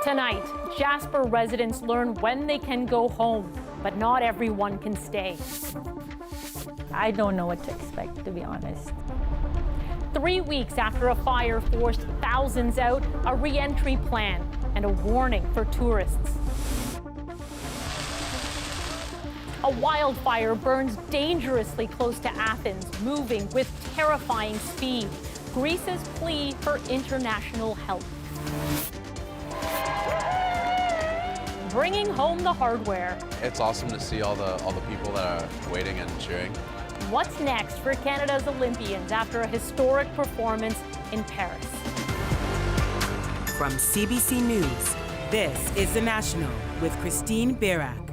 Tonight, Jasper residents learn when they can go home, but not everyone can stay. I don't know what to expect, to be honest. 3 weeks after a fire forced thousands out, a re-entry plan and a warning for tourists. A wildfire burns dangerously close to Athens, moving with terrifying speed. Greece's plea for international help. Bringing home the hardware. It's awesome to see all the people that are waiting and cheering. What's next for Canada's Olympians after a historic performance in Paris? From CBC News, this is The National with Christine Barak.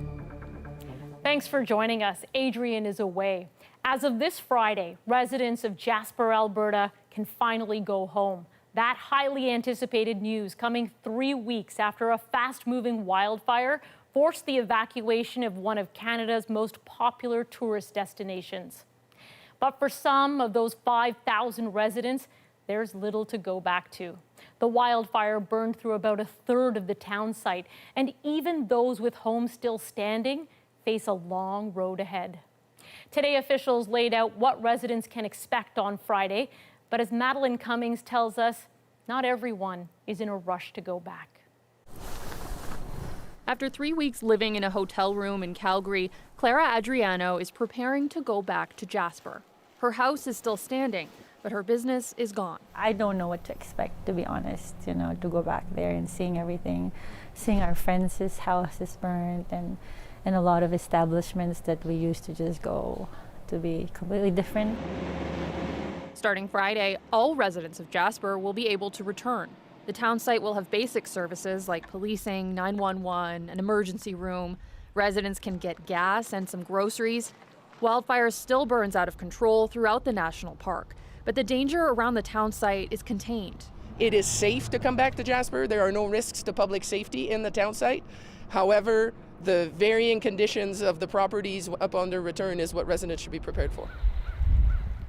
Thanks for joining us. Adrian is away. As of this Friday, residents of Jasper, Alberta can finally go home. That highly anticipated news coming 3 weeks after a fast-moving wildfire forced the evacuation of one of Canada's most popular tourist destinations. But for some of those 5,000 residents, there's little to go back to. The wildfire burned through about a third of the town site, and even those with homes still standing face a long road ahead. Today, officials laid out what residents can expect on Friday, but as Madeline Cummings tells us, not everyone is in a rush to go back. After 3 weeks living in a hotel room in Calgary, Clara Adriano is preparing to go back to Jasper. Her house is still standing, but her business is gone. I don't know what to expect, to be honest, to go back there and seeing everything, seeing our friends' houses burned and a lot of establishments that we used to just go to be completely different. Starting Friday, all residents of Jasper will be able to return. The town site will have basic services like policing, 911, an emergency room. Residents can get gas and some groceries. Wildfire still burns out of control throughout the national park, but the danger around the town site is contained. It is safe to come back to Jasper. There are no risks to public safety in the town site. However, the varying conditions of the properties upon their return is what residents should be prepared for.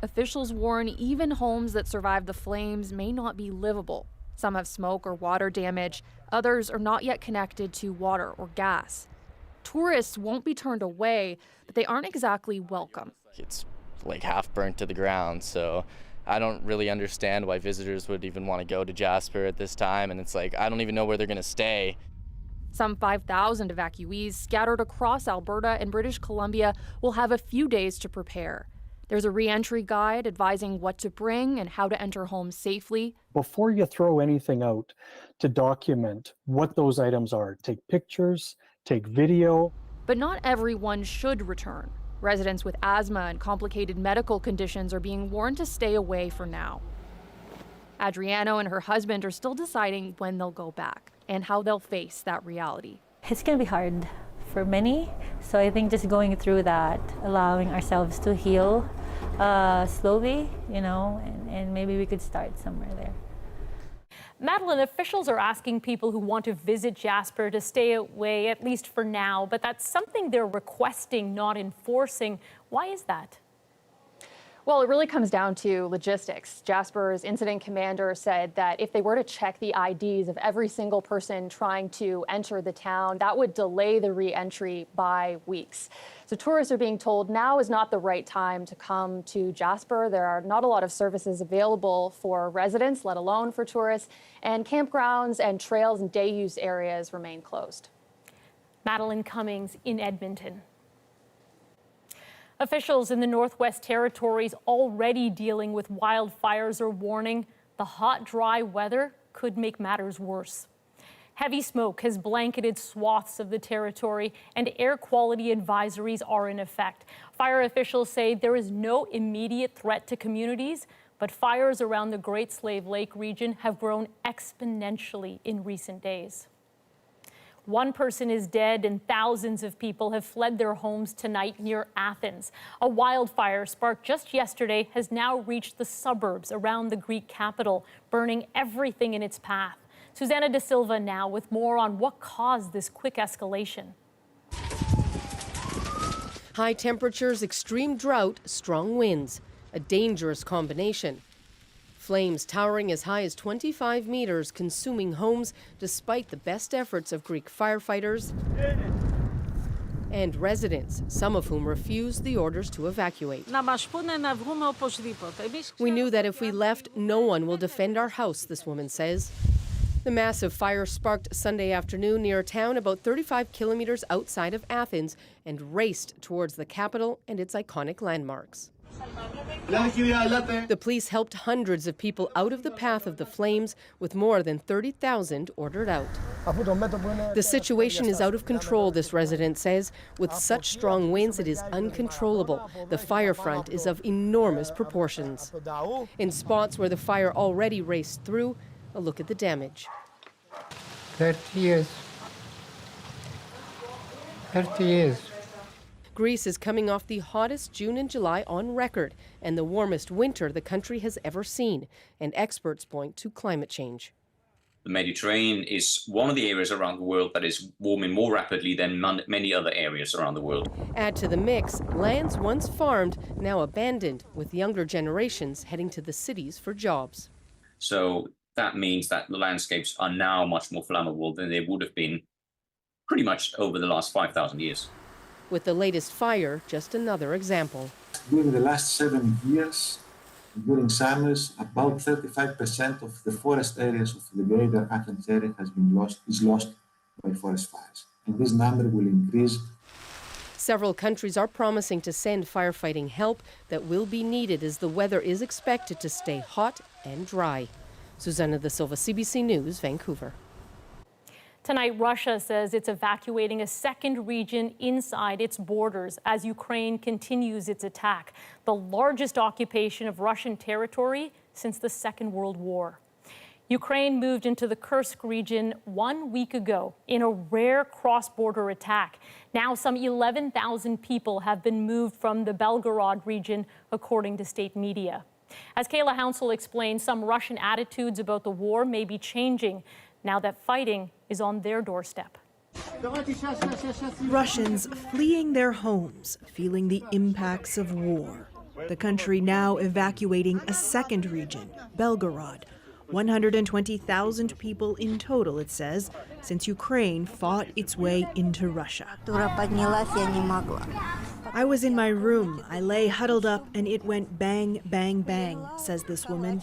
Officials warn even homes that survived the flames may not be livable. Some have smoke or water damage. Others are not yet connected to water or gas. Tourists won't be turned away, but they aren't exactly welcome. It's like half burnt to the ground, so I don't really understand why visitors would even want to go to Jasper at this time, and it's like I don't even know where they're going to stay. Some 5,000 evacuees scattered across Alberta and British Columbia will have a few days to prepare. There's a re-entry guide advising what to bring and how to enter homes safely. Before you throw anything out, to document what those items are. Take pictures, take video. But not everyone should return. Residents with asthma and complicated medical conditions are being warned to stay away for now. Adriano and her husband are still deciding when they'll go back and how they'll face that reality. It's going to be hard for many, so I think just going through that, allowing ourselves to heal slowly, and maybe we could start somewhere there. Madeline, officials are asking people who want to visit Jasper to stay away, at least for now, but that's something they're requesting, not enforcing. Why is that? Well, it really comes down to logistics. Jasper's incident commander said that if they were to check the IDs of every single person trying to enter the town, that would delay the re-entry by weeks. So tourists are being told now is not the right time to come to Jasper. There are not a lot of services available for residents, let alone for tourists, and campgrounds and trails and day use areas remain closed. Madeline Cummings in Edmonton. Officials in the Northwest Territories already dealing with wildfires are warning the hot, dry weather could make matters worse. Heavy smoke has blanketed swaths of the territory, and air quality advisories are in effect. Fire officials say there is no immediate threat to communities, but fires around the Great Slave Lake region have grown exponentially in recent days. One person is dead and thousands of people have fled their homes tonight near Athens. A wildfire sparked just yesterday has now reached the suburbs around the Greek capital, burning everything in its path. Susanna De Silva now with more on what caused this quick escalation. High temperatures, extreme drought, strong winds, a dangerous combination. Flames towering as high as 25 meters, consuming homes despite the best efforts of Greek firefighters and residents, some of whom refused the orders to evacuate. We knew that if we left, no one will defend our house, this woman says. The massive fire sparked Sunday afternoon near a town about 35 kilometers outside of Athens and raced towards the capital and its iconic landmarks. The police helped hundreds of people out of the path of the flames, with more than 30,000 ordered out. The situation is out of control, this resident says. With such strong winds, it is uncontrollable. The fire front is of enormous proportions. In spots where the fire already raced through, a look at the damage. 30 years. 30 years. Greece is coming off the hottest June and July on record and the warmest winter the country has ever seen, and experts point to climate change. The Mediterranean is one of the areas around the world that is warming more rapidly than many other areas around the world. Add to the mix lands once farmed, now abandoned, with younger generations heading to the cities for jobs. So that means that the landscapes are now much more flammable than they would have been pretty much over the last 5,000 years. With the latest fire, just another example. During the last 7 years, during summers, about 35% of the forest areas of the greater Athens area is lost by forest fires. And this number will increase. Several countries are promising to send firefighting help that will be needed as the weather is expected to stay hot and dry. Susanna da Silva, CBC News, Vancouver. Tonight, Russia says it's evacuating a second region inside its borders as Ukraine continues its attack, the largest occupation of Russian territory since the Second World War. Ukraine moved into the Kursk region 1 week ago in a rare cross-border attack. Now some 11,000 people have been moved from the Belgorod region, according to state media. As Kayla Hounsel explained, some Russian attitudes about the war may be changing now that fighting is on their doorstep. Russians fleeing their homes, feeling the impacts of war. The country now evacuating a second region, Belgorod. 120,000 people in total, it says, since Ukraine fought its way into Russia. I was in my room. I lay huddled up and it went bang, bang, bang, says this woman.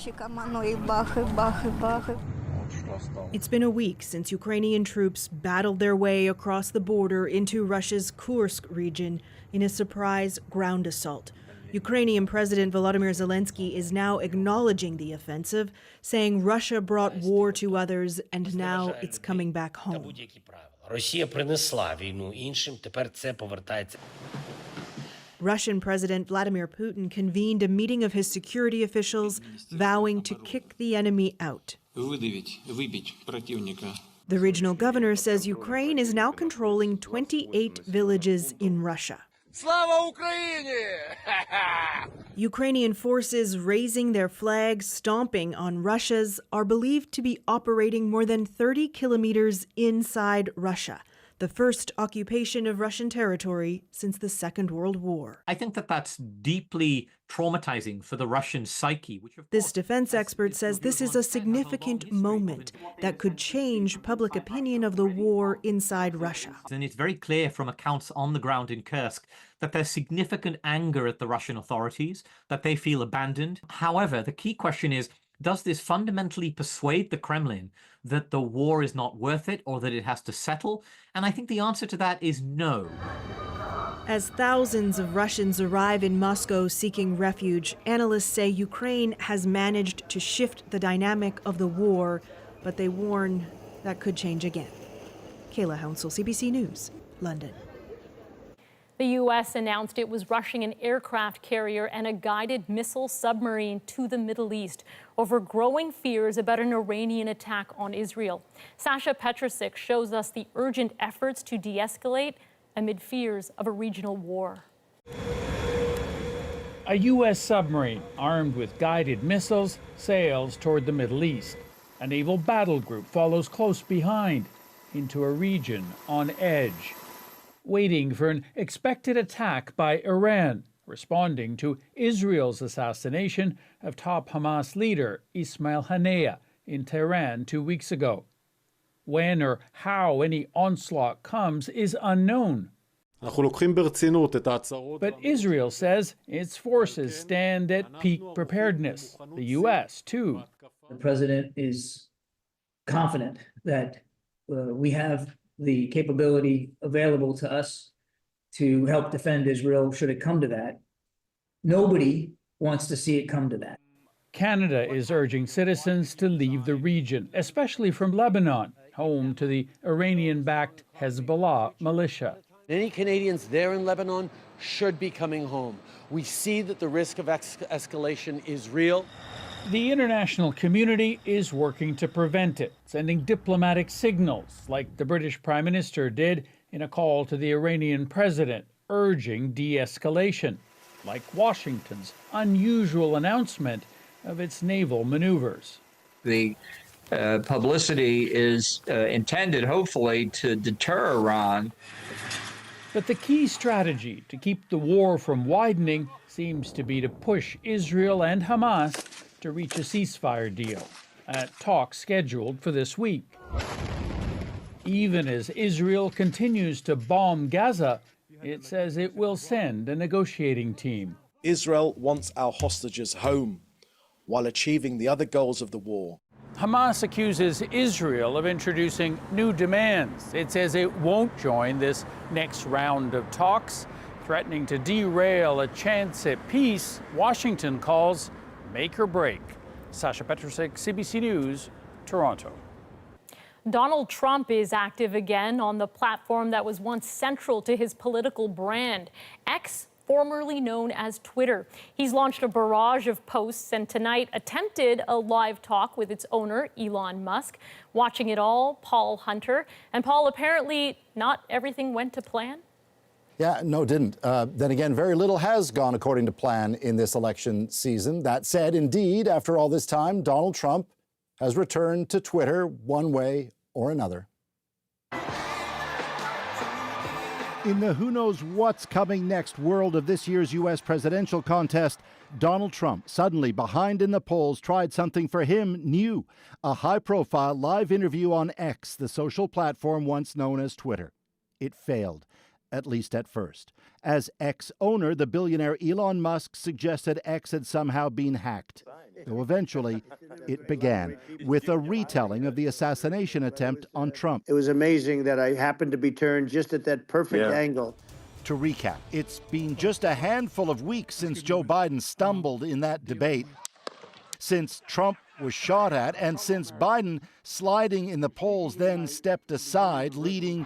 It's been a week since Ukrainian troops battled their way across the border into Russia's Kursk region in a surprise ground assault. Ukrainian President Volodymyr Zelensky is now acknowledging the offensive, saying Russia brought war to others and now it's coming back home. Russian President Vladimir Putin convened a meeting of his security officials, vowing to kick the enemy out. The regional governor says Ukraine is now controlling 28 villages in Russia. Slava Ukraini! Ukrainian forces raising their flags, stomping on Russia's, are believed to be operating more than 30 kilometers inside Russia, the first occupation of Russian territory since the Second World War. I think that that's deeply traumatizing for the Russian psyche. This defense expert says this is a significant moment that could change public opinion of the war inside Russia. And it's very clear from accounts on the ground in Kursk that there's significant anger at the Russian authorities, that they feel abandoned. However, the key question is, does this fundamentally persuade the Kremlin that the war is not worth it or that it has to settle? And I think the answer to that is no. As thousands of Russians arrive in Moscow seeking refuge, analysts say Ukraine has managed to shift the dynamic of the war, but they warn that could change again. Kayla Hounsel, CBC News, London. The U.S. announced it was rushing an aircraft carrier and a guided missile submarine to the Middle East over growing fears about an Iranian attack on Israel. Sasha Petrusik shows us the urgent efforts to de-escalate amid fears of a regional war. A U.S. submarine armed with guided missiles sails toward the Middle East. A naval battle group follows close behind into a region on edge, waiting for an expected attack by Iran, responding to Israel's assassination of top Hamas leader Ismail Haniyeh in Tehran 2 weeks ago. When or how any onslaught comes is unknown. But Israel says its forces stand at peak preparedness. The U.S., too. The president is confident that we have the capability available to us to help defend Israel should it come to that. Nobody wants to see it come to that. Canada is urging citizens to leave the region, especially from Lebanon, home to the Iranian-backed Hezbollah militia. Any Canadians there in Lebanon should be coming home. We see that the risk of escalation is real. The international community is working to prevent it, sending diplomatic signals like the British Prime Minister did in a call to the Iranian president, urging de-escalation, like Washington's unusual announcement of its naval maneuvers. The publicity is intended, hopefully, to deter Iran. But the key strategy to keep the war from widening seems to be to push Israel and Hamas to reach a ceasefire deal, at talks scheduled for this week. Even as Israel continues to bomb Gaza, it says it will send a negotiating team. Israel wants our hostages home while achieving the other goals of the war. Hamas accuses Israel of introducing new demands. It says it won't join this next round of talks, threatening to derail a chance at peace Washington calls make or break. Sasha Petrusik, CBC News, Toronto. Donald Trump is active again on the platform that was once central to his political brand, X, formerly known as Twitter. He's launched a barrage of posts and tonight attempted a live talk with its owner, Elon Musk. Watching it all, Paul Hunter. And Paul, apparently not everything went to plan? Yeah, no, didn't. Then again, very little has gone according to plan in this election season. That said, indeed, after all this time, Donald Trump has returned to Twitter one way or another. In the who knows what's coming next world of this year's U.S. presidential contest, Donald Trump, suddenly behind in the polls, tried something for him new, a high-profile live interview on X, the social platform once known as Twitter. It failed, at least at first. As X owner, the billionaire Elon Musk suggested X had somehow been hacked, though eventually it began with a retelling of the assassination attempt on Trump. It was amazing that I happened to be turned just at that perfect angle. To recap, it's been just a handful of weeks since Joe Biden stumbled in that debate, since Trump was shot at, and since Biden, sliding in the polls, then stepped aside, leading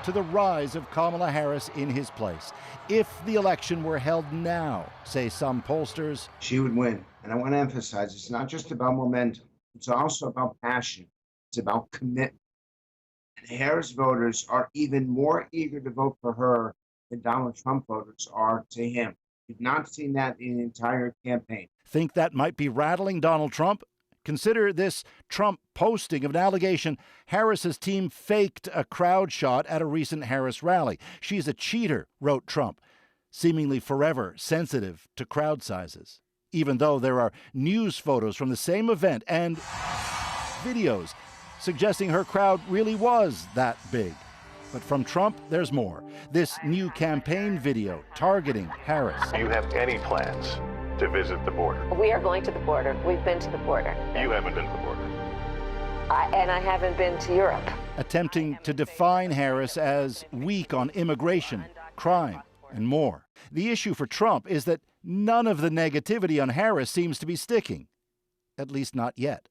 to the rise of Kamala Harris in his place. If the election were held now, say some pollsters, she would win. And I want to emphasize, it's not just about momentum. It's also about passion. It's about commitment. And Harris voters are even more eager to vote for her than Donald Trump voters are to him. We've not seen that in the entire campaign. Think that might be rattling Donald Trump? Consider this Trump posting of an allegation Harris's team faked a crowd shot at a recent Harris rally. She's a cheater, wrote Trump, seemingly forever sensitive to crowd sizes, even though there are news photos from the same event and videos suggesting her crowd really was that big. But from Trump, there's more. This new campaign video targeting Harris. Do you have any plans to visit the border? We are going to the border. We've been to the border. You haven't been to the border. And I haven't been to Europe. Attempting to define Harris as weak on immigration, crime, and more. The issue for Trump is that none of the negativity on Harris seems to be sticking, at least not yet.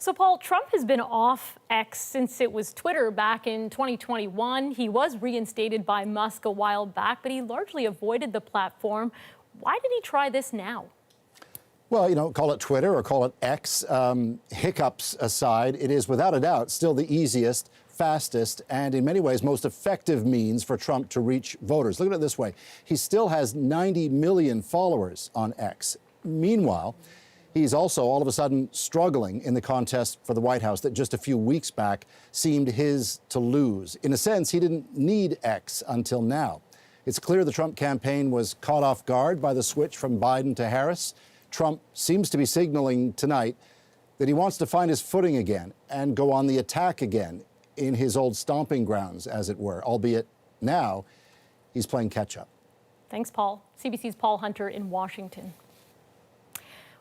So, Paul, Trump has been off X since it was Twitter back in 2021. He was reinstated by Musk a while back, but he largely avoided the platform. Why did he try this now? Well, call it Twitter or call it X. Hiccups aside, it is without a doubt still the easiest, fastest, and in many ways most effective means for Trump to reach voters. Look at it this way. He still has 90 million followers on X. Meanwhile, he's also all of a sudden struggling in the contest for the White House that just a few weeks back seemed his to lose. In a sense, he didn't need X until now. It's clear the Trump campaign was caught off guard by the switch from Biden to Harris. Trump seems to be signaling tonight that he wants to find his footing again and go on the attack again in his old stomping grounds, as it were, albeit now he's playing catch-up. Thanks, Paul. CBC's Paul Hunter in Washington.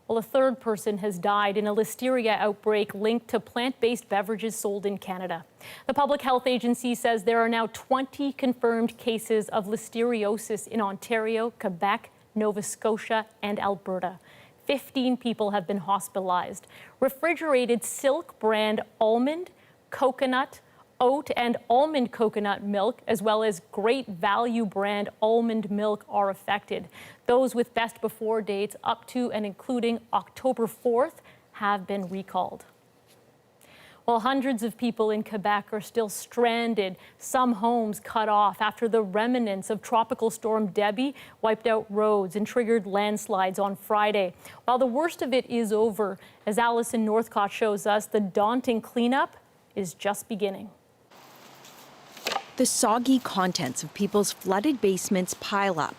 Well, a third person has died in a listeria outbreak linked to plant-based beverages sold in Canada. The Public Health Agency says there are now 20 confirmed cases of listeriosis in Ontario, Quebec, Nova Scotia, and Alberta. 15 people have been hospitalized. Refrigerated Silk brand almond, coconut, oat, and almond coconut milk, as well as Great Value brand almond milk, are affected. Those with best before dates up to and including October 4th have been recalled. While hundreds of people in Quebec are still stranded, some homes cut off after the remnants of Tropical Storm Debbie wiped out roads and triggered landslides on Friday. While the worst of it is over, as Alison Northcott shows us, the daunting cleanup is just beginning. The soggy contents of people's flooded basements pile up.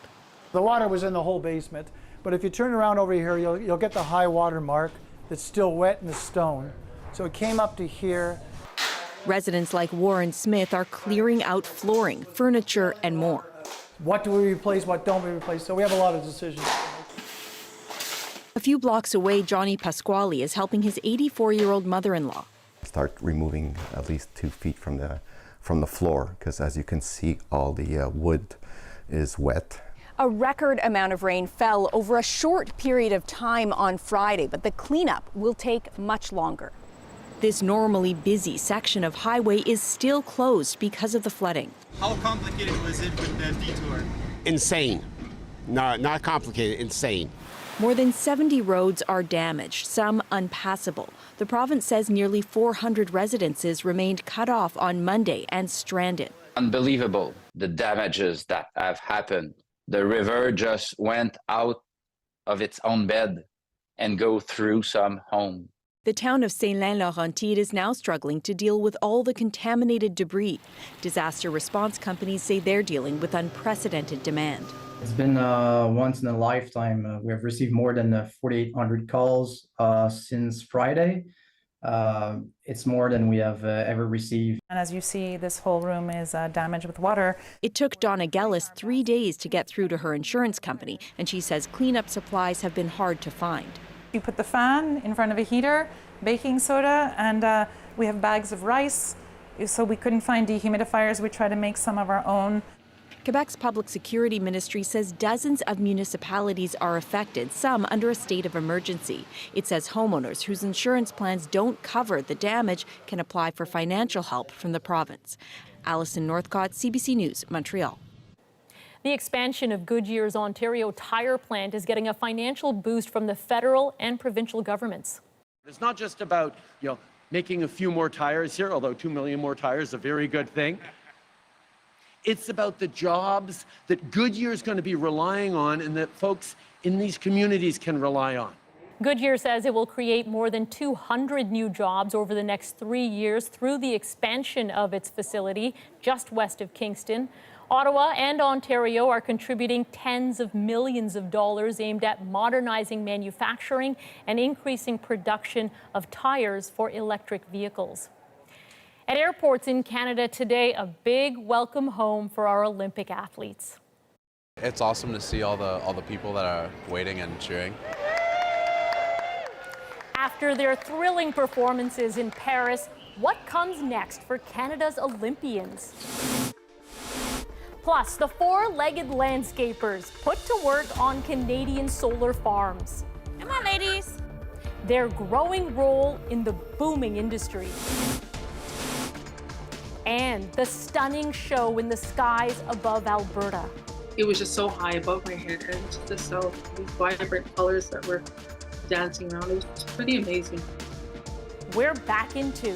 The water was in the whole basement, but if you turn around over here, you'll get the high water mark that's still wet in the stone. So it came up to here. Residents like Warren Smith are clearing out flooring, furniture, and more. What do we replace, what don't we replace? So we have a lot of decisions. A few blocks away, Johnny Pasquale is helping his 84-year-old mother-in-law. Start removing at least 2 feet from the floor, because as you can see, all the wood is wet. A record amount of rain fell over a short period of time on Friday, but the cleanup will take much longer. This normally busy section of highway is still closed because of the flooding. How complicated was it with the detour? Insane. No, not complicated, insane. More than 70 roads are damaged, some unpassable. The province says nearly 400 residences remained cut off on Monday and stranded. Unbelievable, the damages that have happened. The river just went out of its own bed and go through some home. The town of Saint-Laurentide is now struggling to deal with all the contaminated debris. Disaster response companies say they're dealing with unprecedented demand. It's been once in a lifetime. We have received more than 4,800 calls since Friday. It's more than we have ever received. And as you see, this whole room is damaged with water. It took Donna Gellis 3 days to get through to her insurance company, and she says cleanup supplies have been hard to find. You put the fan in front of a heater, baking soda, and we have bags of rice. So we couldn't find dehumidifiers. We tried to make some of our own. Quebec's public security ministry says dozens of municipalities are affected, some under a state of emergency. It says homeowners whose insurance plans don't cover the damage can apply for financial help from the province. Alison Northcott, CBC News, Montreal. The expansion of Goodyear's Ontario tire plant is getting a financial boost from the federal and provincial governments. It's not just about, making a few more tires here, although 2 million more tires is a very good thing. It's about the jobs that Goodyear is going to be relying on and that folks in these communities can rely on. Goodyear says it will create more than 200 new jobs over the next 3 years through the expansion of its facility just west of Kingston. Ottawa and Ontario are contributing tens of millions of dollars aimed at modernizing manufacturing and increasing production of tires for electric vehicles. At airports in Canada today, a big welcome home for our Olympic athletes. It's awesome to see all the people that are waiting and cheering. After their thrilling performances in Paris, what comes next for Canada's Olympians? Plus, the four-legged landscapers put to work on Canadian solar farms. Come on, ladies. Their growing role in the booming industry. And the stunning show in the skies above Alberta. It was just so high above my head and just so vibrant colors that were dancing around. It was pretty amazing. We're back in 2.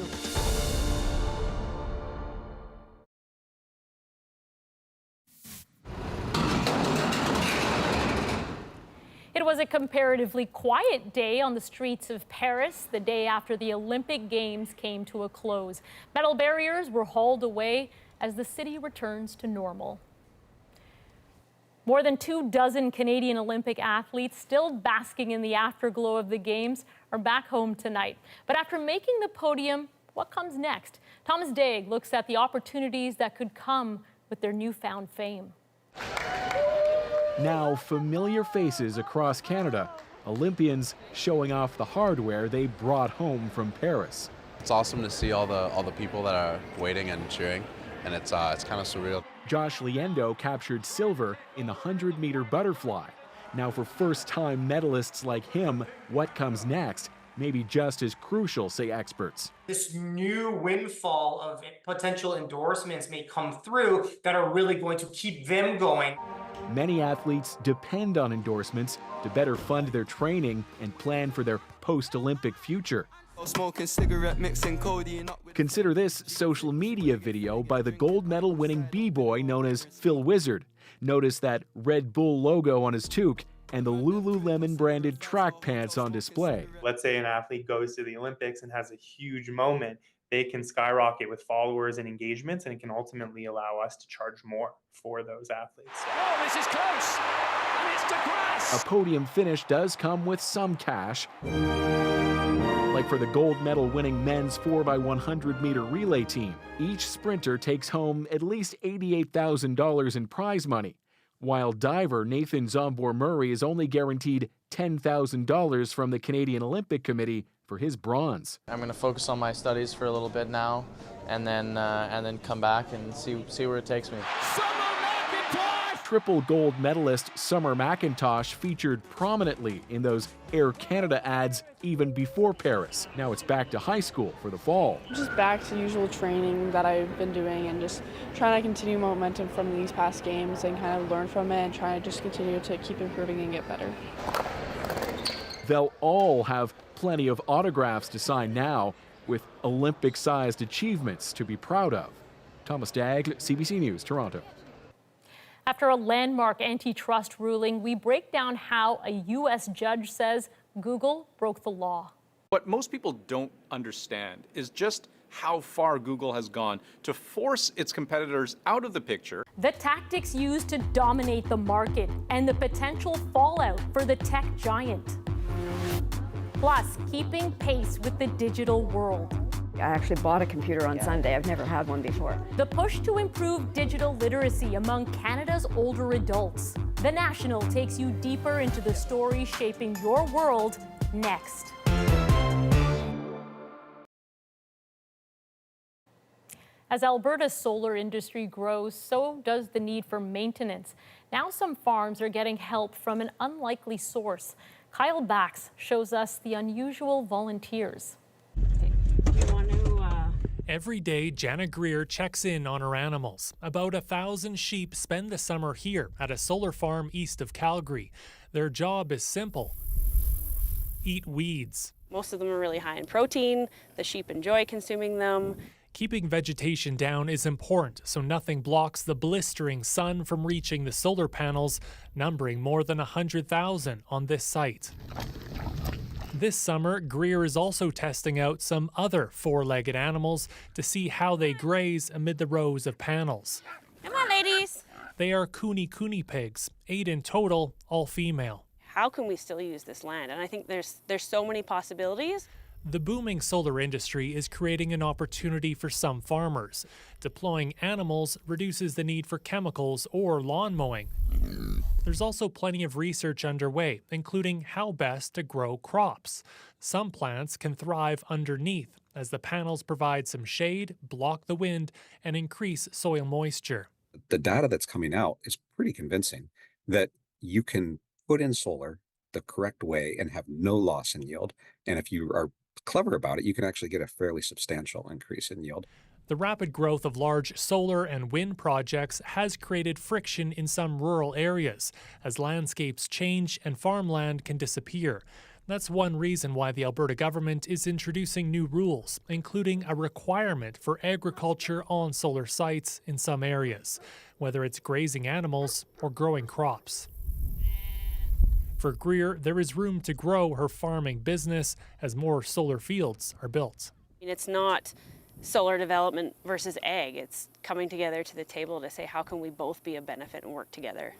It was a comparatively quiet day on the streets of Paris the day after the Olympic Games came to a close. Metal barriers were hauled away as the city returns to normal. More than 24 Canadian Olympic athletes still basking in the afterglow of the Games are back home tonight. But after making the podium, what comes next? Thomas Daig looks at the opportunities that could come with their newfound fame. Now familiar faces across Canada, Olympians showing off the hardware they brought home from Paris. It's awesome to see all the people that are waiting and cheering, and it's kind of surreal. Josh Liendo captured silver in the 100-meter butterfly. Now for first-time medalists like him, what comes next may be just as crucial, say experts. This new windfall of potential endorsements may come through that are really going to keep them going. Many athletes depend on endorsements to better fund their training and plan for their post-Olympic future. Smoking cigarette, mixing codeine up with... Consider this social media video by the gold medal winning b-boy known as Phil Wizard. Notice that Red Bull logo on his toque and the Lululemon branded track pants on display. Let's say an athlete goes to the Olympics and has a huge moment, they can skyrocket with followers and engagements, and it can ultimately allow us to charge more for those athletes. Oh, this is close, and it's to grass. A podium finish does come with some cash, like for the gold medal winning men's 4x100 meter relay team. Each sprinter takes home at least $88,000 in prize money, while diver Nathan Zombor-Murray is only guaranteed $10,000 from the Canadian Olympic Committee for his bronze. I'm going to focus on my studies for a little bit now, and then come back and see where it takes me. Triple gold medalist Summer McIntosh featured prominently in those Air Canada ads even before Paris. Now it's back to high school for the fall. Just back to usual training that I've been doing and just trying to continue momentum from these past games and kind of learn from it and try to just continue to keep improving and get better. They'll all have plenty of autographs to sign now, with Olympic-sized achievements to be proud of. Thomas Daig, CBC News, Toronto. After a landmark antitrust ruling, we break down how a U.S. judge says Google broke the law. What most people don't understand is just how far Google has gone to force its competitors out of the picture. The tactics used to dominate the market and the potential fallout for the tech giant. Plus, keeping pace with the digital world. I actually bought a computer on Sunday. I've never had one before. The push to improve digital literacy among Canada's older adults. The National takes you deeper into the stories shaping your world next. As Alberta's solar industry grows, so does the need for maintenance. Now some farms are getting help from an unlikely source. Kyle Bax shows us the unusual volunteers. Every day, Jana Greer checks in on her animals. About 1,000 sheep spend the summer here at a solar farm east of Calgary. Their job is simple: eat weeds. Most of them are really high in protein. The sheep enjoy consuming them. Keeping vegetation down is important so nothing blocks the blistering sun from reaching the solar panels, numbering more than 100,000 on this site. This summer, Greer is also testing out some other four-legged animals to see how they graze amid the rows of panels. Come on, ladies. They are Kuni pigs, 8 in total, all female. How can we still use this land? And I think there's so many possibilities. The booming solar industry is creating an opportunity for some farmers. Deploying animals reduces the need for chemicals or lawn mowing. There's also plenty of research underway, including how best to grow crops. Some plants can thrive underneath, as the panels provide some shade, block the wind, and increase soil moisture. The data that's coming out is pretty convincing that you can put in solar the correct way and have no loss in yield. And if you are clever about it, you can actually get a fairly substantial increase in yield. The rapid growth of large solar and wind projects has created friction in some rural areas as landscapes change and farmland can disappear. That's one reason why the Alberta government is introducing new rules, including a requirement for agriculture on solar sites in some areas, whether it's grazing animals or growing crops. For Greer, there is room to grow her farming business as more solar fields are built. It's not solar development versus ag. It's coming together to the table to say, how can we both be a benefit and work together?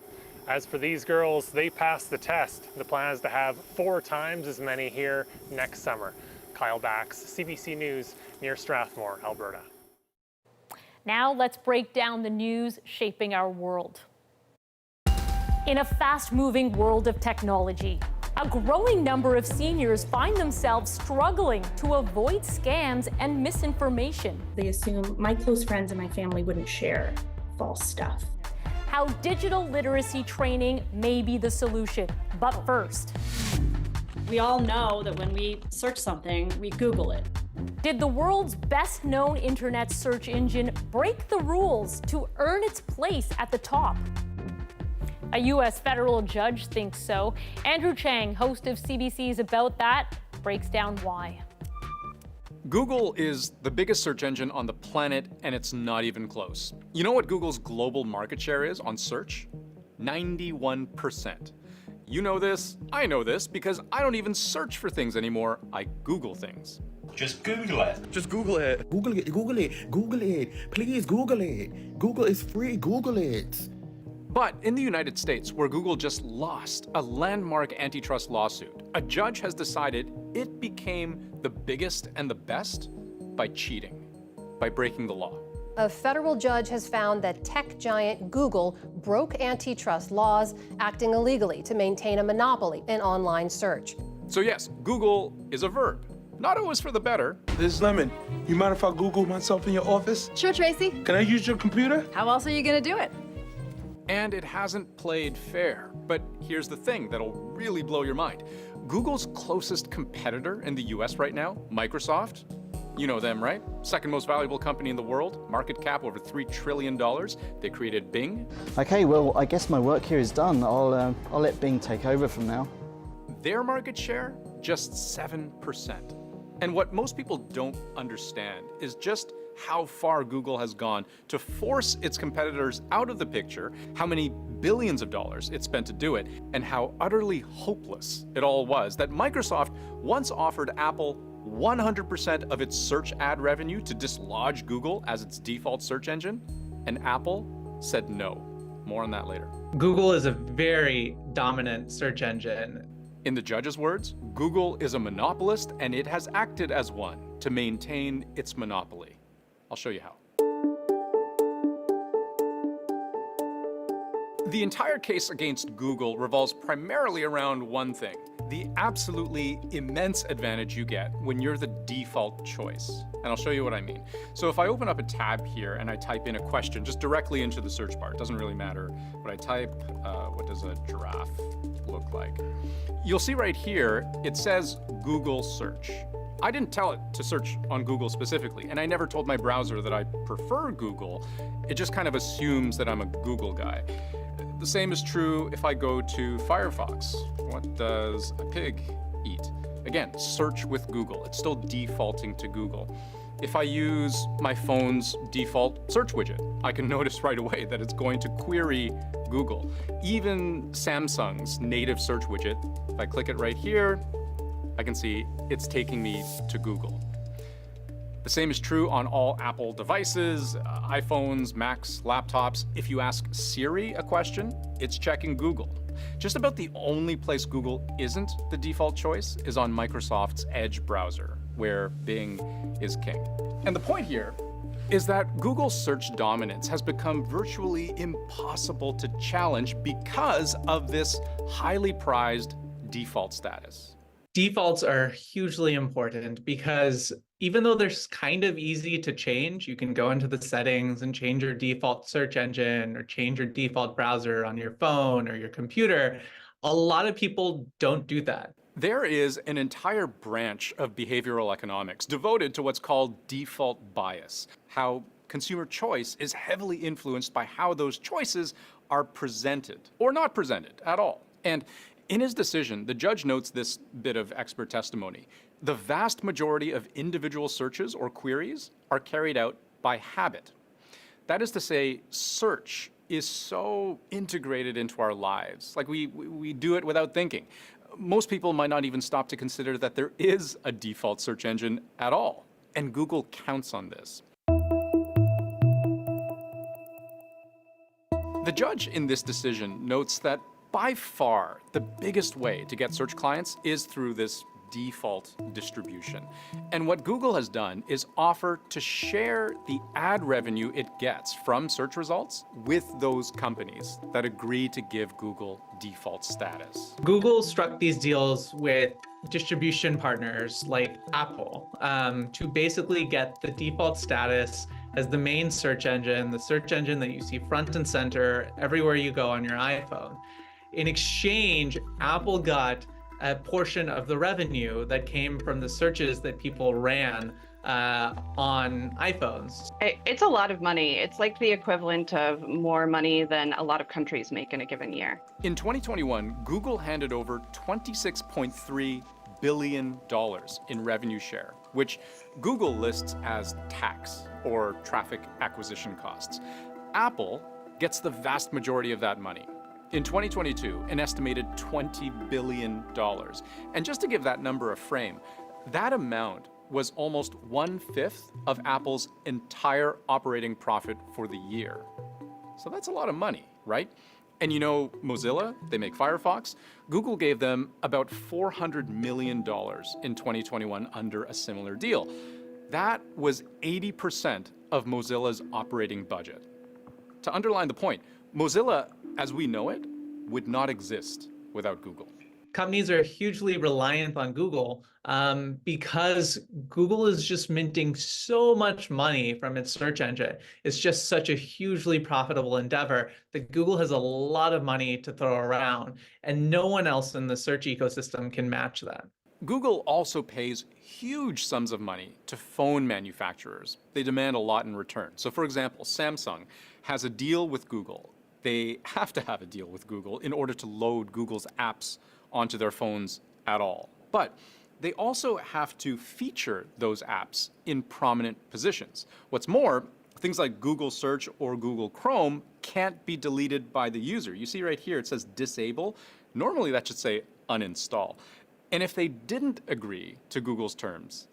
As for these girls, they passed the test. The plan is to have 4 times as many here next summer. Kyle Bax, CBC News, near Strathmore, Alberta. Now let's break down the news shaping our world. In a fast-moving world of technology, a growing number of seniors find themselves struggling to avoid scams and misinformation. They assume my close friends and my family wouldn't share false stuff. How digital literacy training may be the solution. But first, we all know that when we search something, we Google it. Did the world's best-known internet search engine break the rules to earn its place at the top? A U.S. federal judge thinks so. Andrew Chang, host of CBC's About That, breaks down why. Google is the biggest search engine on the planet, and it's not even close. You know what Google's global market share is on search? 91%. You know this, I know this, because I don't even search for things anymore. I Google things. Just Google it. Just Google it. Google it, Google it, Google it. Please Google it. Google is free, Google it. But in the United States, where Google just lost a landmark antitrust lawsuit, a judge has decided it became the biggest and the best by cheating, by breaking the law. A federal judge has found that tech giant Google broke antitrust laws, acting illegally to maintain a monopoly in online search. So yes, Google is a verb. Not always for the better. This is Lemon. You mind if I Google myself in your office? Sure, Tracy. Can I use your computer? How else are you gonna do it? And it hasn't played fair. But here's the thing that'll really blow your mind. Google's closest competitor in the US right now, Microsoft, you know them, right? Second most valuable company in the world, market cap over $3 trillion. They created Bing. Okay, well, I guess my work here is done. I'll let Bing take over from now. Their market share, just 7%. And what most people don't understand is just how far Google has gone to force its competitors out of the picture, how many billions of dollars it spent to do it, and how utterly hopeless it all was that Microsoft once offered Apple 100% of its search ad revenue to dislodge Google as its default search engine, and Apple said no. More on that later. Google is a very dominant search engine. In the judge's words, Google is a monopolist, and it has acted as one to maintain its monopoly. I'll show you how. The entire case against Google revolves primarily around one thing: the absolutely immense advantage you get when you're the default choice. And I'll show you what I mean. So if I open up a tab here and I type in a question just directly into the search bar, it doesn't really matter what I type. What does a giraffe look like? You'll see right here, it says Google search. I didn't tell it to search on Google specifically, and I never told my browser that I prefer Google. It just kind of assumes that I'm a Google guy. The same is true if I go to Firefox. What does a pig eat? Again, search with Google. It's still defaulting to Google. If I use my phone's default search widget, I can notice right away that it's going to query Google. Even Samsung's native search widget, if I click it right here, I can see it's taking me to Google. The same is true on all Apple devices, iPhones, Macs, laptops. If you ask Siri a question, it's checking Google. Just about the only place Google isn't the default choice is on Microsoft's Edge browser, where Bing is king. And the point here is that Google's search dominance has become virtually impossible to challenge because of this highly prized default status. Defaults are hugely important because even though they're kind of easy to change, you can go into the settings and change your default search engine or change your default browser on your phone or your computer. A lot of people don't do that. There is an entire branch of behavioral economics devoted to what's called default bias, how consumer choice is heavily influenced by how those choices are presented or not presented at all. And in his decision, the judge notes this bit of expert testimony. The vast majority of individual searches or queries are carried out by habit. That is to say, search is so integrated into our lives. Like we do it without thinking. Most people might not even stop to consider that there is a default search engine at all. And Google counts on this. The judge in this decision notes that by far the biggest way to get search clients is through this default distribution. And what Google has done is offer to share the ad revenue it gets from search results with those companies that agree to give Google default status. Google struck these deals with distribution partners like Apple to basically get the default status as the main search engine, the search engine that you see front and center everywhere you go on your iPhone. In exchange, Apple got a portion of the revenue that came from the searches that people ran on iPhones. It's a lot of money. It's like the equivalent of more money than a lot of countries make in a given year. In 2021, Google handed over $26.3 billion in revenue share, which Google lists as tax or traffic acquisition costs. Apple gets the vast majority of that money. In 2022, an estimated $20 billion. And just to give that number a frame, that amount was almost 1/5 of Apple's entire operating profit for the year. So that's a lot of money, right? And you know Mozilla, they make Firefox. Google gave them about $400 million in 2021 under a similar deal. That was 80% of Mozilla's operating budget. To underline the point, Mozilla, as we know it, would not exist without Google. Companies are hugely reliant on Google because Google is just minting so much money from its search engine. It's just such a hugely profitable endeavor that Google has a lot of money to throw around, and no one else in the search ecosystem can match that. Google also pays huge sums of money to phone manufacturers. They demand a lot in return. So for example, Samsung has a deal with Google. They have to have a deal with Google in order to load Google's apps onto their phones at all. But they also have to feature those apps in prominent positions. What's more, things like Google Search or Google Chrome can't be deleted by the user. You see right here, it says disable. Normally that should say uninstall. And if they didn't agree to Google's terms,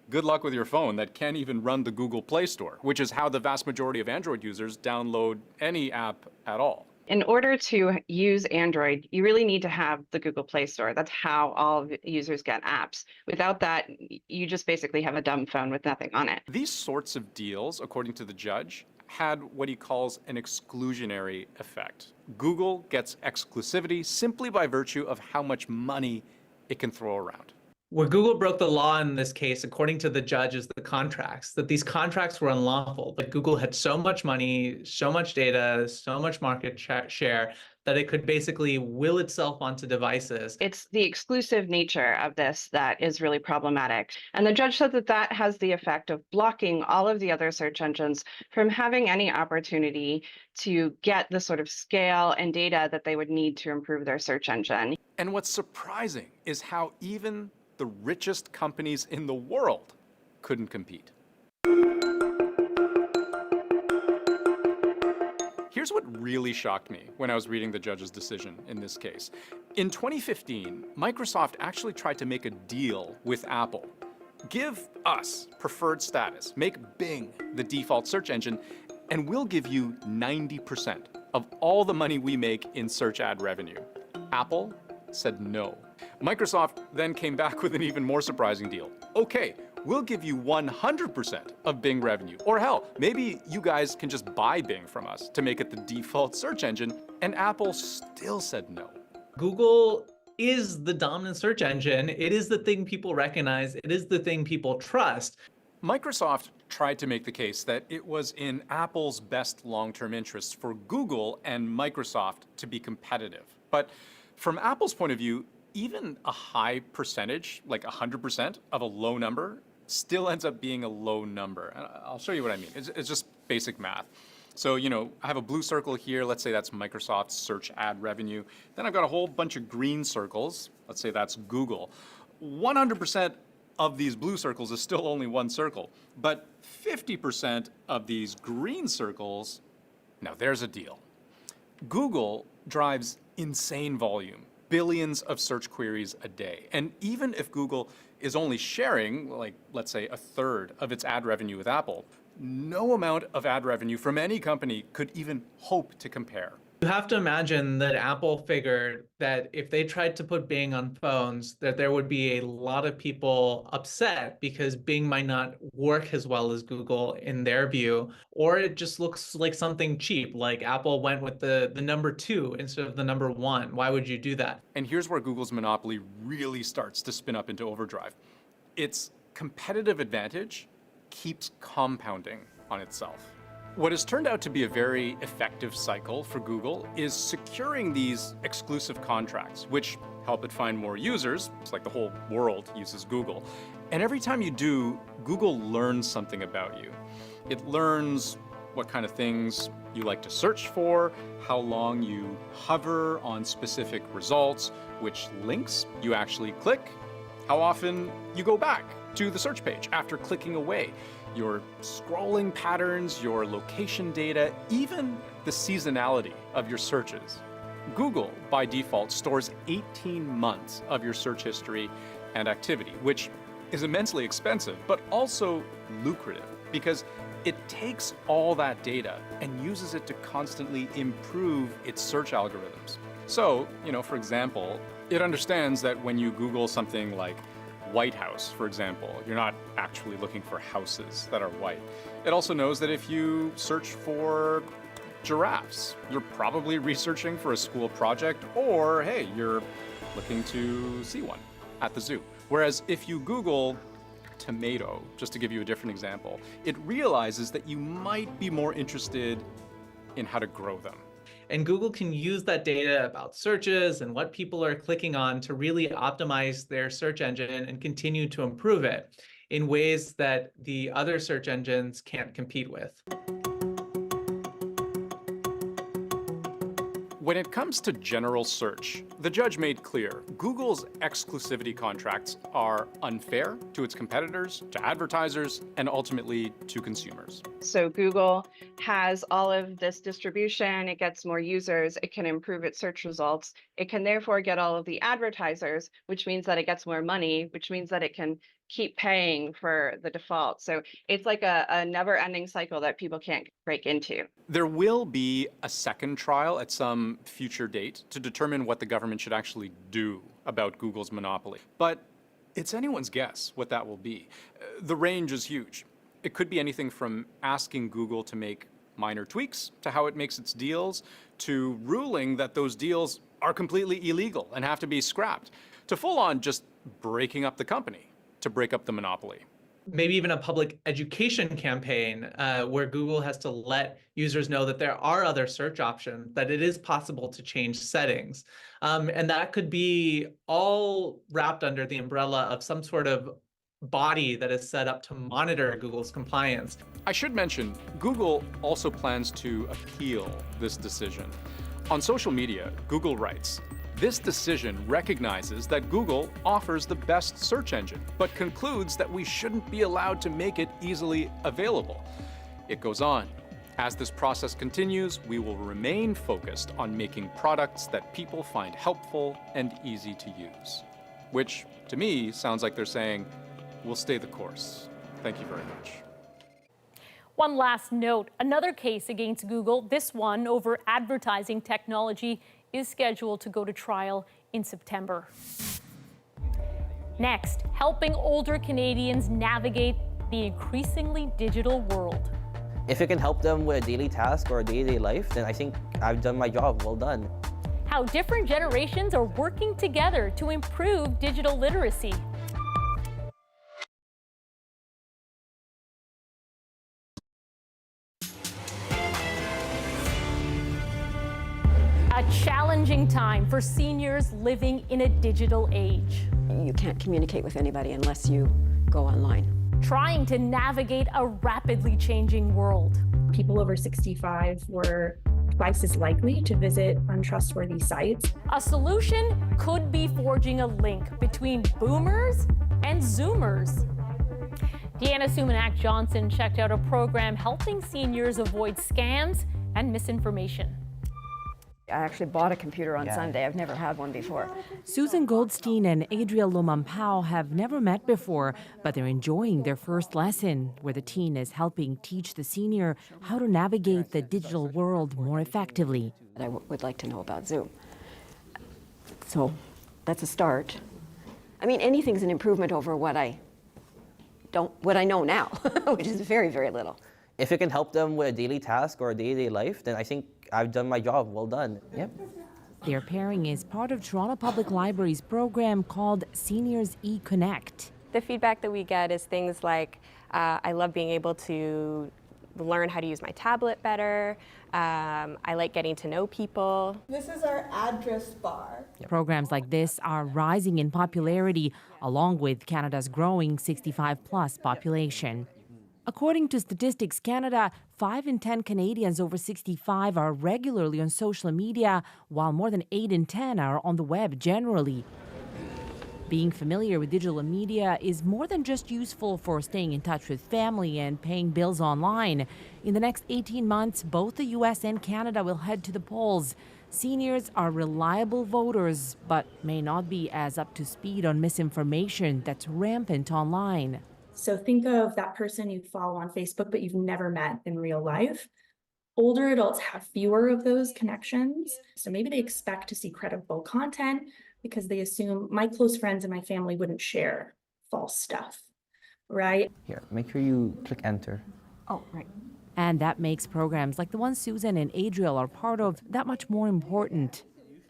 good luck with your phone that can't even run the Google Play Store, which is how the vast majority of Android users download any app at all. In order to use Android, you really need to have the Google Play Store. That's how all users get apps. Without that, you just basically have a dumb phone with nothing on it. These sorts of deals, according to the judge, had what he calls an exclusionary effect. Google gets exclusivity simply by virtue of how much money it can throw around. Where Google broke the law in this case, according to the judge, is the contracts, that these contracts were unlawful. But Google had so much money, so much data, so much market share that it could basically will itself onto devices. It's the exclusive nature of this that is really problematic. And the judge said that that has the effect of blocking all of the other search engines from having any opportunity to get the sort of scale and data that they would need to improve their search engine. And what's surprising is how even the richest companies in the world couldn't compete. Here's what really shocked me when I was reading the judge's decision in this case. In 2015, Microsoft actually tried to make a deal with Apple. Give us preferred status, make Bing the default search engine, and we'll give you 90% of all the money we make in search ad revenue. Apple said no. Microsoft then came back with an even more surprising deal. Okay, we'll give you 100% of Bing revenue. Or hell, maybe you guys can just buy Bing from us to make it the default search engine. And Apple still said no. Google is the dominant search engine. It is the thing people recognize. It is the thing people trust. Microsoft tried to make the case that it was in Apple's best long-term interests for Google and Microsoft to be competitive. But from Apple's point of view, even a high percentage, like 100% of a low number, still ends up being a low number. And I'll show you what I mean. It's just basic math. So, you know, I have a blue circle here. Let's say that's Microsoft's search ad revenue. Then I've got a whole bunch of green circles. Let's say that's Google. 100% of these blue circles is still only one circle. But 50% of these green circles, now there's a deal. Google drives insane volume, billions of search queries a day. And even if Google is only sharing, like, let's say, 1/3 of its ad revenue with Apple, no amount of ad revenue from any company could even hope to compare. You have to imagine that Apple figured that if they tried to put Bing on phones, that there would be a lot of people upset because Bing might not work as well as Google in their view, or it just looks like something cheap, like Apple went with the number 2 instead of the number 1. Why would you do that? And here's where Google's monopoly really starts to spin up into overdrive. Its competitive advantage keeps compounding on itself. What has turned out to be a very effective cycle for Google is securing these exclusive contracts, which help it find more users. It's like the whole world uses Google. And every time you do, Google learns something about you. It learns what kind of things you like to search for, how long you hover on specific results, which links you actually click, how often you go back to the search page after clicking away, your scrolling patterns, your location data, even the seasonality of your searches. Google, by default, stores 18 months of your search history and activity, which is immensely expensive, but also lucrative because it takes all that data and uses it to constantly improve its search algorithms. So, for example, it understands that when you Google something like White House, for example, you're not actually looking for houses that are white. It also knows that if you search for giraffes, you're probably researching for a school project, or hey, you're looking to see one at the zoo. Whereas if you Google tomato, just to give you a different example, it realizes that you might be more interested in how to grow them. And Google can use that data about searches and what people are clicking on to really optimize their search engine and continue to improve it in ways that the other search engines can't compete with. When it comes to general search, the judge made clear Google's exclusivity contracts are unfair to its competitors, to advertisers, and ultimately to consumers. So Google has all of this distribution, it gets more users, it can improve its search results, it can therefore get all of the advertisers, which means that it gets more money, which means that it can keep paying for the default. So it's like a never-ending cycle that people can't break into. There will be a second trial at some future date to determine what the government should actually do about Google's monopoly. But it's anyone's guess what that will be. The range is huge. It could be anything from asking Google to make minor tweaks to how it makes its deals, to ruling that those deals are completely illegal and have to be scrapped, to full-on just breaking up the company to break up the monopoly. Maybe even a public education campaign where Google has to let users know that there are other search options, that it is possible to change settings. And that could be all wrapped under the umbrella of some sort of body that is set up to monitor Google's compliance. I should mention, Google also plans to appeal this decision. On social media, Google writes, "This decision recognizes that Google offers the best search engine, but concludes that we shouldn't be allowed to make it easily available." It goes on, "As this process continues, we will remain focused on making products that people find helpful and easy to use." Which, to me, sounds like they're saying, we'll stay the course. Thank you very much. One last note, another case against Google, this one over advertising technology, is scheduled to go to trial in September. Next, helping older Canadians navigate the increasingly digital world. If it can help them with a daily task or a day-to-day life, then I think I've done my job. Well done. How different generations are working together to improve digital literacy. A challenging time for seniors living in a digital age. You can't communicate with anybody unless you go online. Trying to navigate a rapidly changing world. People over 65 were twice as likely to visit untrustworthy sites. A solution could be forging a link between boomers and Zoomers. Deanna Sumanak-Johnson checked out a program helping seniors avoid scams and misinformation. I actually bought a computer on Sunday. I've never had one before. Susan Goldstein and Adriel Lomampao have never met before, but they're enjoying their first lesson, where the teen is helping teach the senior how to navigate the digital world more effectively. I would like to know about Zoom. So that's a start. I mean, anything's an improvement over what I know now, which is very, very little. If it can help them with a daily task or a day-to-day life, then I think I've done my job. Well done. Yep. Their pairing is part of Toronto Public Library's program called Seniors eConnect. The feedback that we get is things like, I love being able to learn how to use my tablet better. I like getting to know people. This is our address bar. Programs like this are rising in popularity, along with Canada's growing 65-plus population. According to Statistics Canada, 5 in 10 Canadians over 65 are regularly on social media, while more than 8 in 10 are on the web generally. Being familiar with digital media is more than just useful for staying in touch with family and paying bills online. In the next 18 months, both the U.S. and Canada will head to the polls. Seniors are reliable voters, but may not be as up to speed on misinformation that's rampant online. So think of that person you follow on Facebook, but you've never met in real life. Older adults have fewer of those connections. So maybe they expect to see credible content because they assume my close friends and my family wouldn't share false stuff, right? Here, make sure you click enter. Oh, right. And that makes programs like the ones Susan and Adriel are part of that much more important.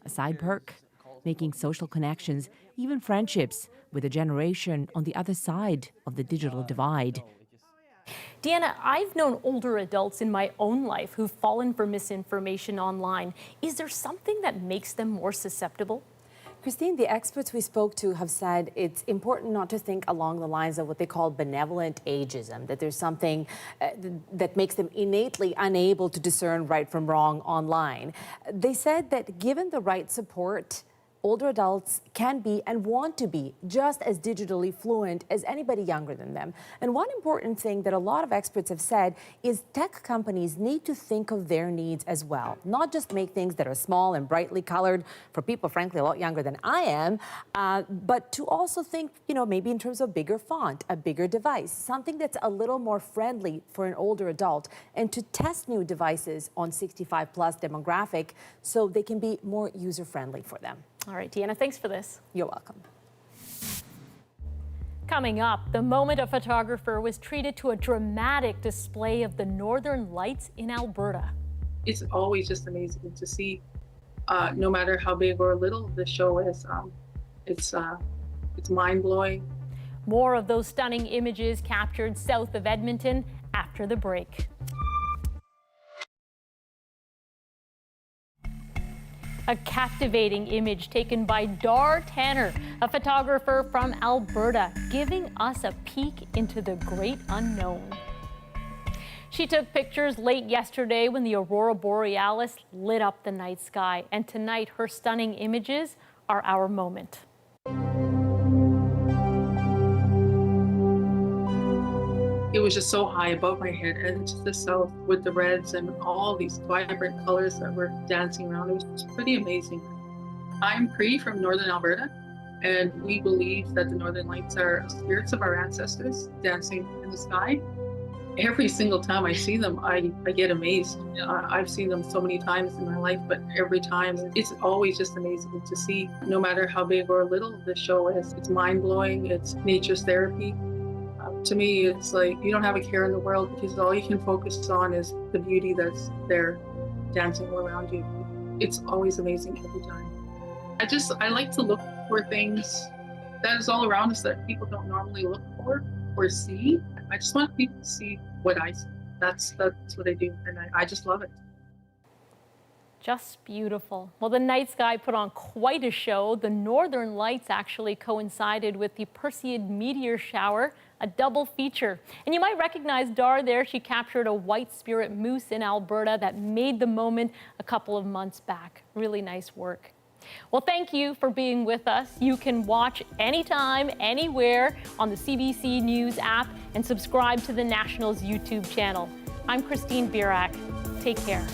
A side perk, making social connections, even friendships, with a generation on the other side of the digital divide. Deanna, I've known older adults in my own life who've fallen for misinformation online. Is there something that makes them more susceptible? Christine, the experts we spoke to have said it's important not to think along the lines of what they call benevolent ageism, that there's something that makes them innately unable to discern right from wrong online. They said that given the right support, older adults can be and want to be just as digitally fluent as anybody younger than them. And one important thing that a lot of experts have said is tech companies need to think of their needs as well, not just make things that are small and brightly colored for people, frankly, a lot younger than I am, but to also think, maybe in terms of bigger font, a bigger device, something that's a little more friendly for an older adult, and to test new devices on 65-plus demographic so they can be more user-friendly for them. All right, Deanna, thanks for this. You're welcome. Coming up, the moment a photographer was treated to a dramatic display of the Northern Lights in Alberta. It's always just amazing to see, no matter how big or little the show is. It's mind-blowing. More of those stunning images captured south of Edmonton after the break. A captivating image taken by Dar Tanner, a photographer from Alberta, giving us a peek into the great unknown. She took pictures late yesterday when the aurora borealis lit up the night sky, and tonight her stunning images are our moment. It was just so high above my head and to the south with the reds and all these vibrant colors that were dancing around. It was pretty amazing. I'm Cree from Northern Alberta, and we believe that the Northern Lights are spirits of our ancestors dancing in the sky. Every single time I see them, I get amazed. I've seen them so many times in my life, but every time it's always just amazing to see, no matter how big or little the show is. It's mind-blowing, it's nature's therapy. To me, it's like you don't have a care in the world because all you can focus on is the beauty that's there dancing all around you. It's always amazing every time. I like to look for things that is all around us that people don't normally look for or see. I just want people to see what I see. That's what I do, and I just love it. Just beautiful. Well, the night sky put on quite a show. The Northern Lights actually coincided with the Perseid meteor shower, a double feature. And you might recognize Dar there. She captured a white spirit moose in Alberta that made the moment a couple of months back. Really nice work. Well, thank you for being with us. You can watch anytime, anywhere on the CBC News app and subscribe to the Nationals YouTube channel. I'm Christine Birak. Take care.